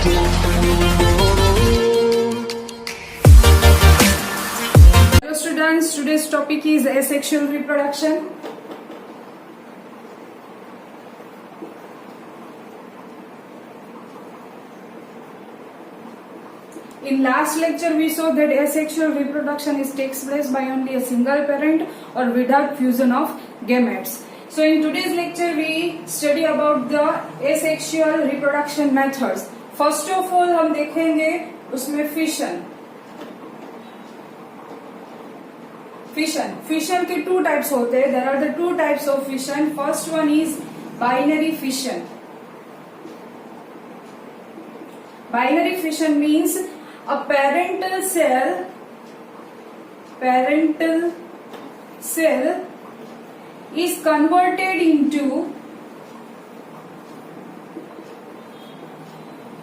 Hello students, today's topic is asexual reproduction. In last lecture we saw that asexual reproduction takes place by only a single parent or without fusion of gametes. So in today's lecture we study about the asexual reproduction methods. First of all हम देखेंगे उसमें fission के two types होते हैं. There are the two types of fission. First one is binary fission. Binary fission means a parental cell is converted into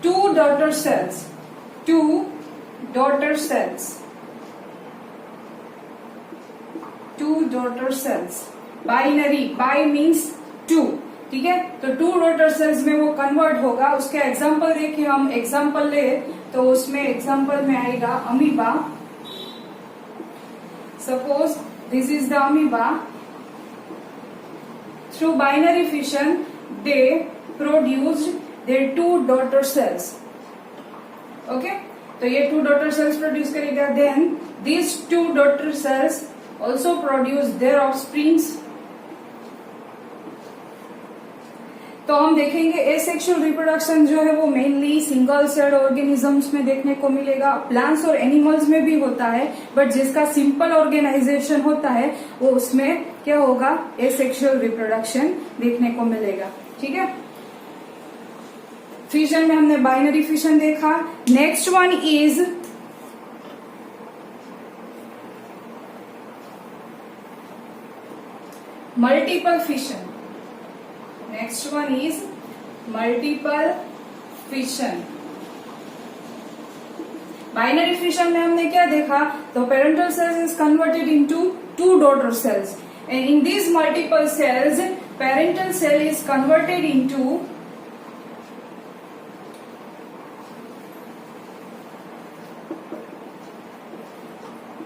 two daughter cells. Binary, bi means two. ठीक है, तो to daughter sales में वो convert होगा. उसके example देखिए, हम example ले तो उसमें एग्जांपल में आएगा amoeba. Suppose this is the amoeba. Through binary fission they produced their two daughter cells. Okay, तो ये टू डॉटर सेल्स प्रोड्यूस करेगा. Then this two daughter cells also produce their offsprings. तो हम देखेंगे एसेक्सुअल रिप्रोडक्शन जो है वो mainly single cell organisms में देखने को मिलेगा. प्लांट्स और एनिमल्स में भी होता है, बट जिसका सिंपल ऑर्गेनाइजेशन होता है वो उसमें क्या होगा, एसेक्सुअल रिप्रोडक्शन देखने को मिलेगा. ठीक है, फिशन में हमने बाइनरी फिशन देखा. Next one is multiple fission. Next one is multiple fission. Binary fission में हमने क्या देखा, तो parental cells is converted into two daughter cells, and in these multiple cells, parental cell is converted into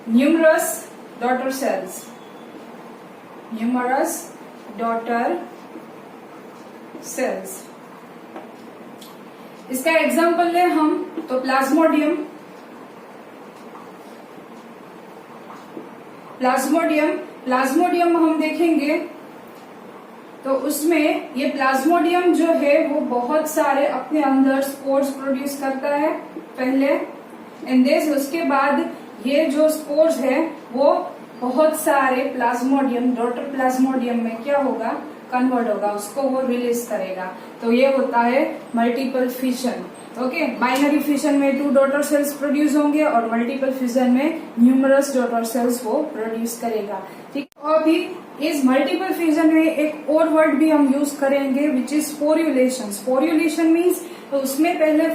numerous daughter cells. इसका example ले हम तो Plasmodium हम देखेंगे तो उसमें ये प्लाज्मोडियम जो है वो बहुत सारे अपने अंदर स्पोर्स प्रोड्यूस करता है पहले, एंड देन उसके बाद ये जो स्पोर्स है वो बहुत सारे प्लाज्मोडियम, डॉटर प्लाज्मोडियम में क्या होगा, कन्वर्ट होगा, उसको वो रिलीज करेगा. तो ये होता है multiple fission. Okay, binary fission में टू डॉटर सेल्स प्रोड्यूस होंगे और मल्टीपल फिशन में न्यूमरस डॉटर सेल्स वो प्रोड्यूस करेगा. ठीक, और भी इस मल्टीपल फिशन में एक और वर्ड भी हम यूज करेंगे विच इज स्पोर्युलेशन. स्पोर्युलेशन मीन्स तो उसमें पहले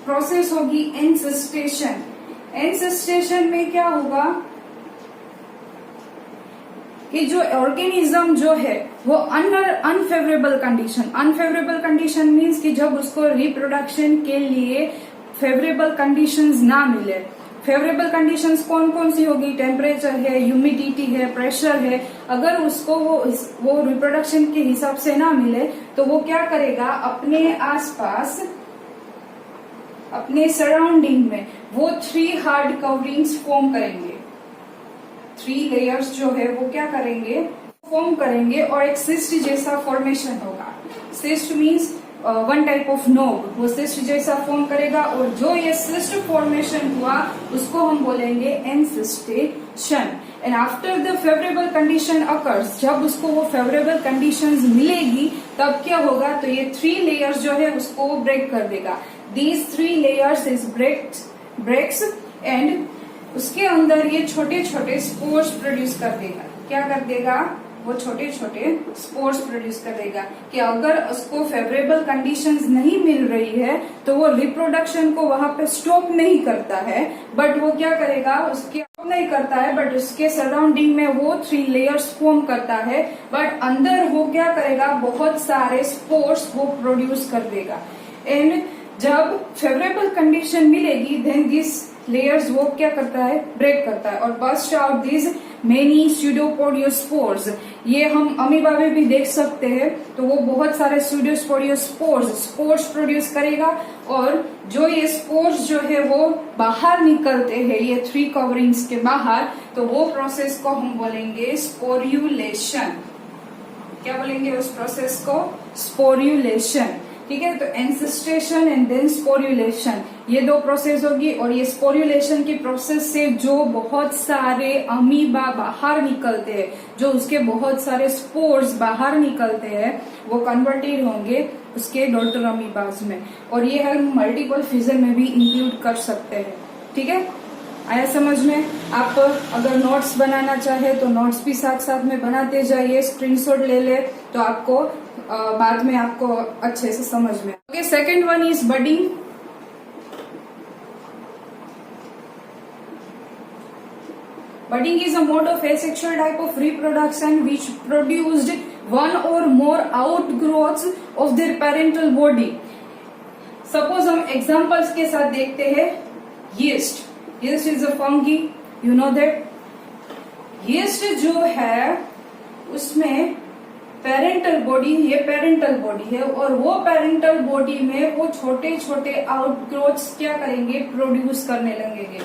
प्रोसेस होगी एनसिस्टेशन. एनसिस्टेशन में क्या होगा कि जो ऑर्गेनिज्म जो है वो अंडर अनफेवरेबल कंडीशन मीन्स कि जब उसको रिप्रोडक्शन के लिए फेवरेबल कंडीशंस ना मिले. फेवरेबल कंडीशंस कौन कौन सी होगी, टेम्परेचर है, ह्यूमिडिटी है, प्रेशर है. अगर उसको वो रिप्रोडक्शन के हिसाब से ना मिले तो वो क्या करेगा, अपने आसपास, अपने सराउंडिंग में वो 3 हार्ड कवरिंग्स फॉर्म करेंगे. 3 लेयर्स जो है वो क्या करेंगे, फॉर्म करेंगे और एक सिस्ट जैसा फॉर्मेशन होगा. Cyst means one type of node, वो सिस्ट जैसा फॉर्म करेगा और जो ये सिस्ट फॉर्मेशन हुआ उसको हम बोलेंगे encystation. And after the favourable condition occurs, जब उसको वो फेवरेबल कंडीशंस मिलेगी तब क्या होगा, तो ये 3 लेयर्स जो है उसको ब्रेक कर देगा. These 3 layers is breaks and उसके अंदर ये छोटे छोटे स्पोर्स प्रोड्यूस कर देगा. क्या कर देगा, वो छोटे छोटे स्पोर्स प्रोड्यूस कर देगा कि अगर उसको फेवरेबल कंडीशंस नहीं मिल रही है तो वो रिप्रोडक्शन को वहां पे स्टॉप नहीं करता है, बट वो क्या करेगा, उसके नहीं करता है, बट उसके सराउंडिंग में वो 3 लेयर्स फॉर्म करता है, बट अंदर वो क्या करेगा, बहुत सारे स्पोर्स वो प्रोड्यूस कर देगा. एंड जब फेवरेबल कंडीशन मिलेगी देन दिस लेयर्स वो क्या करता है, ब्रेक करता है और बस्ट आउट दिस मेनी स्यूडोपोडियोस्पोर्स। ये हम अमीबा में भी देख सकते हैं, तो वो बहुत सारे स्पोर्स प्रोड्यूस करेगा और जो ये स्पोर्स जो है वो बाहर निकलते हैं ये 3 कवरिंग्स के बाहर, तो वो प्रोसेस को हम बोलेंगे स्पोर्युलेशन। क्या बोलेंगे उस प्रोसेस को? स्पोर्युलेशन। ठीक है, तो एंसिस्ट्रेशन एंड देन स्पोर्युलेशन, ये 2 प्रोसेस होगी और ये स्पोर्युलेशन की प्रोसेस से जो बहुत सारे अमीबा बाहर निकलते हैं, जो उसके बहुत सारे स्पोर्स बाहर निकलते हैं, वो कन्वर्टेड होंगे उसके डॉटर अमीबाज में, और ये हम मल्टीपल फिजन में भी इंक्लूड कर सकते हैं। ठीक है, आया समझ में? आप अगर नोट्स बनाना चाहे तो नोट्स भी साथ साथ में बनाते जाइए, स्क्रीनशॉट ले ले तो आपको बाद में आपको अच्छे से समझ में। Okay, second one is budding. Budding is a mode of asexual type of reproduction which produced one or more outgrowths of their parental body. Suppose हम examples के साथ देखते हैं yeast. Yeast is a fungi, you know that. yeast जो है उसमें parental body, ये parental body है और वो पेरेंटल बॉडी में वो छोटे छोटे आउटग्रोथ्स क्या करेंगे, प्रोड्यूस करने लगेंगे।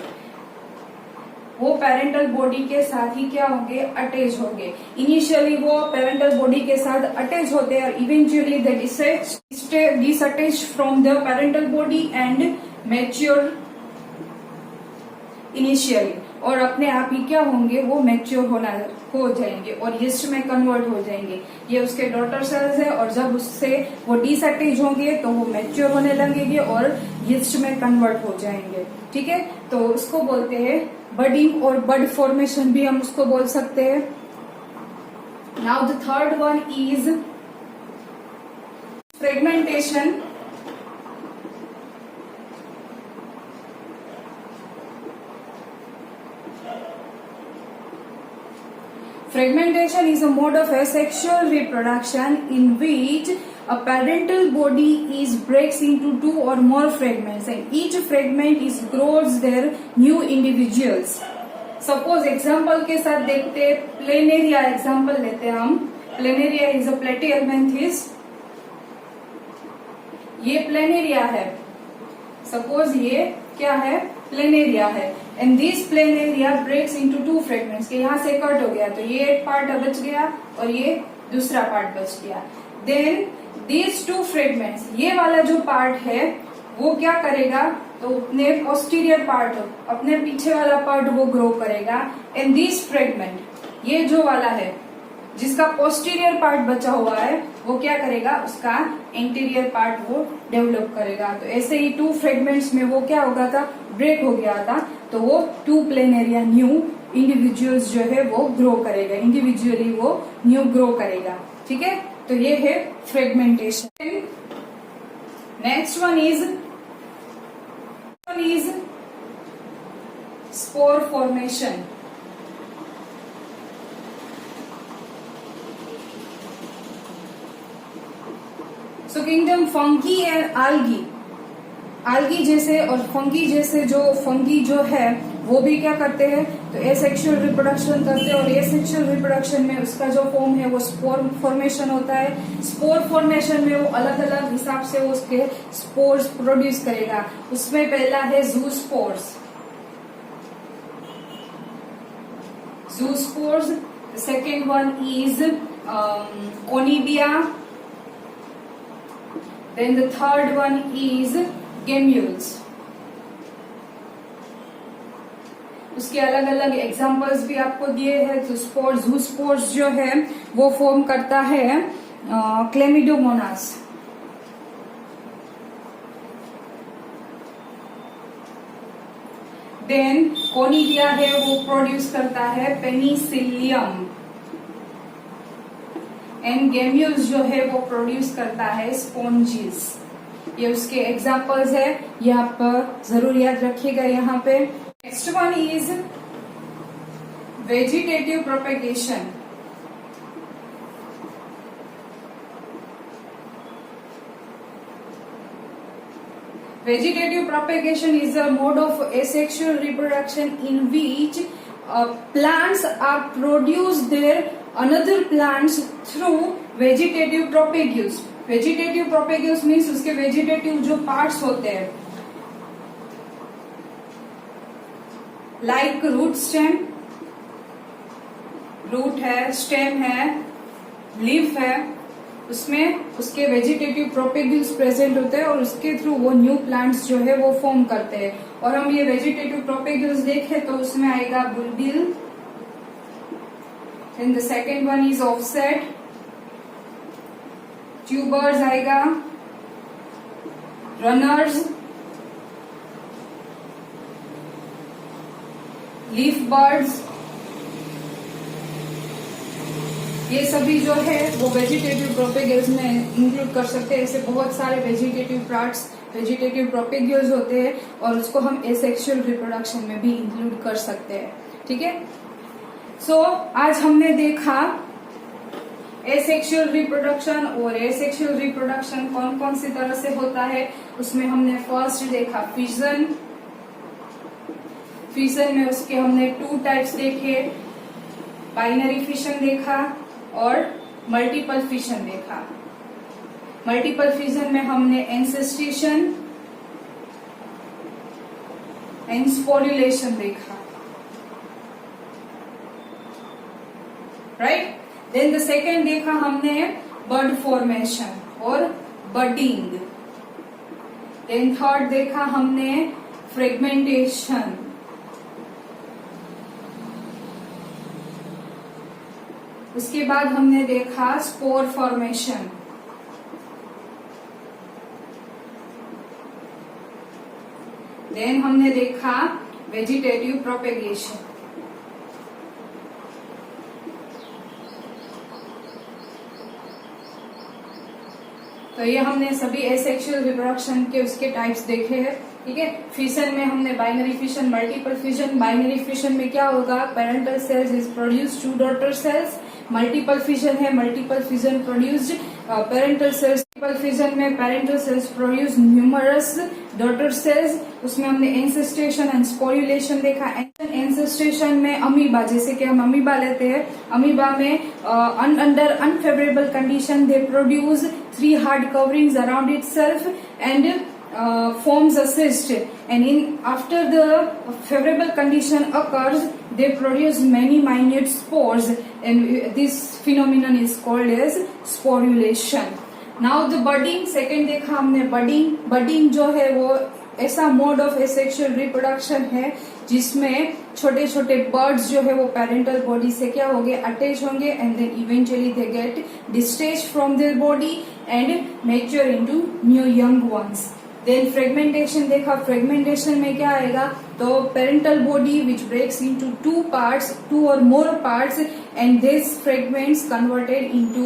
वो पेरेंटल बॉडी के साथ ही क्या होंगे, अटैच होंगे। इनिशियली वो पेरेंटल बॉडी के साथ अटैच होते हैं और eventually they detach from the parental body and mature initially, और अपने आप ही क्या होंगे, वो मैच्योर हो जाएंगे और यीस्ट में कन्वर्ट हो जाएंगे। ये उसके डॉटर सेल्स है और जब उससे वो डिसअटैच होंगे तो वो मैच्योर होने लगेंगे और यीस्ट में कन्वर्ट हो जाएंगे। ठीक है, तो उसको बोलते हैं बडिंग, और बड फॉर्मेशन भी हम उसको बोल सकते हैं। Now the third one is fragmentation. Fragmentation is a mode of asexual reproduction in which a parental body is breaks into 2 or more fragments and each fragment is grows their new individuals. Suppose example के साथ देखते planaria example लेते हैं हम। Planaria is a platyhelminthes. ये planaria है, suppose ये क्या है, प्लेनेरिया है, and this planaria breaks into 2 fragments के यहाँ से कट हो गया तो ये एक पार्ट बच गया और ये दूसरा पार्ट बच गया। देन दीज 2 फ्रेगमेंट्स, ये वाला जो पार्ट है वो क्या करेगा, तो अपने पोस्टीरियर पार्ट, अपने पीछे वाला पार्ट वो ग्रो करेगा, एंड दिस फ्रेगमेंट, ये जो वाला है जिसका पोस्टीरियर पार्ट बचा हुआ है वो क्या करेगा, उसका इंटीरियर पार्ट वो डेवलप करेगा। तो ऐसे ही 2 फ्रेगमेंट्स में वो क्या होगा था, ब्रेक हो गया था, तो वो 2 प्लेनेरिया न्यू इंडिविजुअल्स जो है वो ग्रो करेगा, इंडिविजुअली वो न्यू ग्रो करेगा। ठीक है, तो ये है fragmentation. Next one is spore formation. So kingdom fungi and algae जैसे और फंगी जैसे जो फंगी जो है वो भी क्या करते हैं, तो एसेक्सुअल रिप्रोडक्शन करते हैं और एसेक्सुअल रिप्रोडक्शन में उसका जो फॉर्म है वो स्पोर फॉर्मेशन होता है। स्पोर फॉर्मेशन में वो अलग अलग हिसाब से वो उसके स्पोर्स प्रोड्यूस करेगा। उसमें पहला है zoospores. Second one is conidia, then the third one is gemmules। उसके अलग अलग एग्जाम्पल्स भी आपको दिए हैं। तो जूस्पोर्स जो है वो फॉर्म करता है क्लेमिडोमोनास। देन कोनिडिया है वो प्रोड्यूस करता है पेनिसिलियम, एंड गेम्यूल्स जो है वो प्रोड्यूस करता है स्पॉन्जिस। ये उसके एग्जाम्पल्स है, ये आप जरूर याद रखिएगा यहाँ पे। Next one is vegetative propagation. Vegetative propagation is a mode of asexual reproduction in which plants are produced their another plants through vegetative propagules. Vegetative propagules means उसके vegetative जो parts होते हैं, like root stem, रूट है, stem है, leaf है, उसमें उसके vegetative propagules present होते हैं और उसके थ्रू वो न्यू प्लांट्स जो है वो फॉर्म करते हैं. और हम ये वेजिटेटिव प्रोपेग्यूल्स देखें तो उसमें आएगा bulbil, then the second one is offset, tubers आएगा, रनर्स, लीफ बर्ड्स, ये सभी जो है वो वेजिटेटिव प्रोपेगल्स में इंक्लूड कर सकते हैं. ऐसे बहुत सारे वेजिटेटिव पार्ट्स, वेजिटेटिव प्रोपेगल्स होते हैं और उसको हम एसेक्सुअल रिप्रोडक्शन में भी इंक्लूड कर सकते हैं. ठीक है. सो आज हमने देखा एसेक्सुअल रिप्रोडक्शन, और एसेक्सुअल रिप्रोडक्शन कौन कौन सी तरह से होता है. उसमें हमने फर्स्ट देखा फिजन. फिजन में उसके हमने 2 टाइप्स देखे, बाइनरी फिशन देखा और मल्टीपल फिशन देखा. मल्टीपल फिशन में हमने एंसेस्ट्रेशन एंड स्पोरुलेशन देखा. राइट. देन द सेकेंड देखा हमने बड फॉर्मेशन और बडिंग. देन थर्ड देखा हमने फ्रेगमेंटेशन. उसके बाद हमने देखा स्पोर फॉर्मेशन. देन हमने देखा वेजिटेटिव प्रोपेगेशन. तो ये हमने सभी एसेक्सुअल रिप्रोडक्शन के उसके टाइप्स देखे हैं. ठीक है. फिशन में हमने binary fission, multiple fission. Binary fission में क्या होगा, parental cells is produce 2 daughter cells. Multiple fission है, multiple fission produced parental cells. Multiple fission में parental cells produce numerous daughter cells. उसमें हमने एंसेस्ट्रेशन एंड स्पोरुलेशन देखा. एंसेस्ट्रेशन में अमीबा, जैसे कि हम अमीबा लेते हैं, अमीबा में under unfavourable condition they produce 3 hard coverings around itself and forms a cyst, and after the favorable condition occurs they produce many minute spores, and this phenomenon is called as sporulation. Now the budding, second देखा हमने budding. budding जो है वो ऐसा mode of asexual reproduction है जिसमें छोटे छोटे बर्ड्स जो है वो पेरेंटल बॉडी से क्या होंगे, अटैच होंगे, and then eventually they get detach from their body and mature into new young ones. Then fragmentation देखा. फ्रेगमेंटेशन में क्या आएगा, तो parental body which breaks into 2 parts, 2 or more parts, and these fragments converted into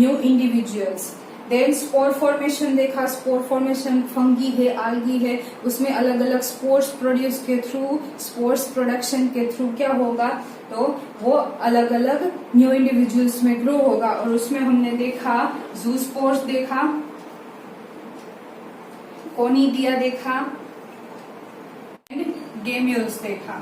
new individuals. Then spore formation देखा. Spore formation fungi है, algae है, उसमें अलग अलग स्पोर्स प्रोड्यूस के थ्रू, स्पोर्स प्रोडक्शन के थ्रू क्या होगा, तो वो अलग अलग न्यू इंडिविजुअल्स में ग्रो होगा. और उसमें हमने देखा जूस्पोर्स देखा, कोनिडिया देखा, गेम्यूल्स देखा.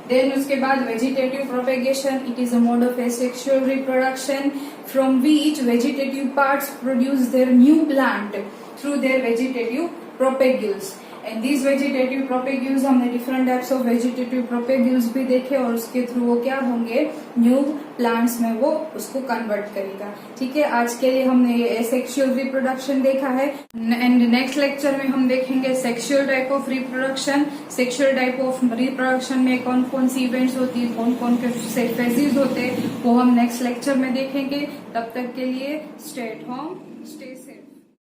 देन उसके बाद vegetative propagation. It is a mode of asexual reproduction from which vegetative parts produce their new plant through their vegetative propagules. And these vegetative propagules, हमने different types of vegetative propagules भी देखे, और उसके through वो क्या होंगे, new plants में वो उसको कन्वर्ट करेगा. ठीक है. आज के लिए हमने ये एसेक्सुअल रिप्रोडक्शन देखा है, एंड नेक्स्ट लेक्चर में हम देखेंगे sexual type of reproduction. Sexual type of reproduction में कौन कौन सी इवेंट्स होती है, कौन कौन से फेजेस होते हैं, वो हम नेक्स्ट लेक्चर में देखेंगे. तब तक के लिए स्टे एट होम, स्टे